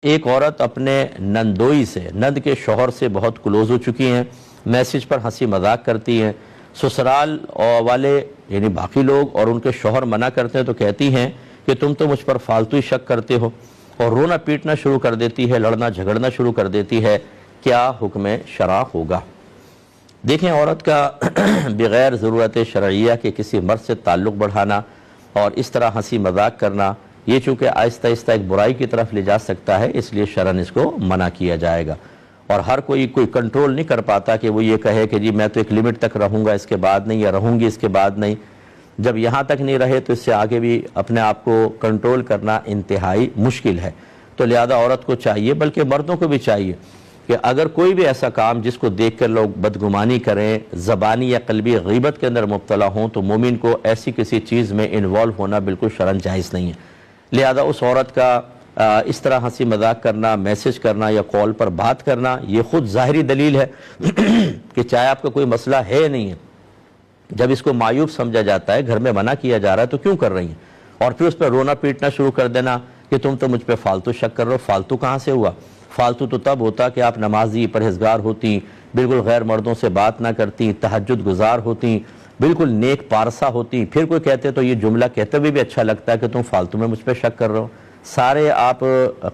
ایک عورت اپنے نندوئی سے نند کے شوہر سے بہت کلوز ہو چکی ہیں، میسج پر ہنسی مذاق کرتی ہیں، سسرال والے یعنی باقی لوگ اور ان کے شوہر منع کرتے ہیں تو کہتی ہیں کہ تم تو مجھ پر فالتو ہی شک کرتے ہو، اور رونا پیٹنا شروع کر دیتی ہے، لڑنا جھگڑنا شروع کر دیتی ہے۔ کیا حکم شرع ہوگا؟ دیکھیں، عورت کا بغیر ضرورت شرعیہ کے کسی مرد سے تعلق بڑھانا اور اس طرح ہنسی مذاق کرنا، یہ چونکہ آہستہ آہستہ ایک برائی کی طرف لے جا سکتا ہے، اس لیے شرعاً اس کو منع کیا جائے گا۔ اور ہر کوئی کنٹرول نہیں کر پاتا کہ وہ یہ کہے کہ جی میں تو ایک لمٹ تک رہوں گا، اس کے بعد نہیں، یا رہوں گی اس کے بعد نہیں۔ جب یہاں تک نہیں رہے تو اس سے آگے بھی اپنے آپ کو کنٹرول کرنا انتہائی مشکل ہے۔ تو لہذا عورت کو چاہیے، بلکہ مردوں کو بھی چاہیے، کہ اگر کوئی بھی ایسا کام جس کو دیکھ کر لوگ بدگمانی کریں، زبانی یا قلبی غیبت کے اندر مبتلا ہوں، تو مومن کو ایسی کسی چیز میں انوالو ہونا بالکل شرعاً جائز نہیں ہے۔ لہذا اس عورت کا اس طرح ہنسی مذاق کرنا، میسج کرنا یا کال پر بات کرنا، یہ خود ظاہری دلیل ہے کہ چاہے آپ کا کوئی مسئلہ ہے نہیں ہے، جب اس کو معیوب سمجھا جاتا ہے، گھر میں منع کیا جا رہا ہے، تو کیوں کر رہی ہیں؟ اور پھر اس پہ رونا پیٹنا شروع کر دینا کہ تم تو مجھ پہ فالتو شک کر رہے ہو۔ فالتو کہاں سے ہوا؟ فالتو تو تب ہوتا کہ آپ نمازی، پرہیزگار ہوتی، بالکل غیر مردوں سے بات نہ کرتی، تہجد گزار ہوتی، بالکل نیک پارسا ہوتی، پھر کوئی کہتے تو یہ جملہ کہتے ہوئے بھی اچھا لگتا ہے کہ تم فالتو میں مجھ پہ شک کر رہے ہو۔ سارے آپ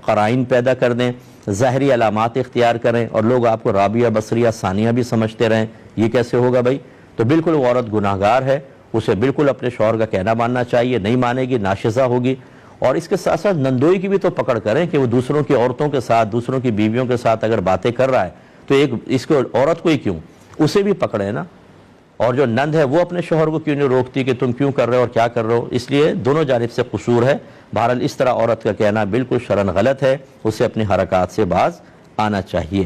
قرائن پیدا کر دیں، ظاہری علامات اختیار کریں، اور لوگ آپ کو رابعہ، بصریہ، ثانیہ بھی سمجھتے رہیں، یہ کیسے ہوگا بھائی؟ تو بالکل وہ عورت گناہگار ہے، اسے بالکل اپنے شوہر کا کہنا ماننا چاہیے، نہیں مانے گی ناشزہ ہوگی۔ اور اس کے ساتھ ساتھ نندوئی کی بھی تو پکڑ کریں کہ وہ دوسروں کی عورتوں کے ساتھ، دوسروں کی بیویوں کے ساتھ اگر باتیں کر رہا ہے تو ایک اس کو عورت کو ہی کیوں، اسے بھی پکڑے نا۔ اور جو نند ہے وہ اپنے شوہر کو کیوں نہیں روکتی کہ تم کیوں کر رہے ہو اور کیا کر رہے ہو؟ اس لیے دونوں جانب سے قصور ہے۔ بہرحال اس طرح عورت کا کہنا بالکل شرعاً غلط ہے، اسے اپنی حرکات سے باز آنا چاہیے۔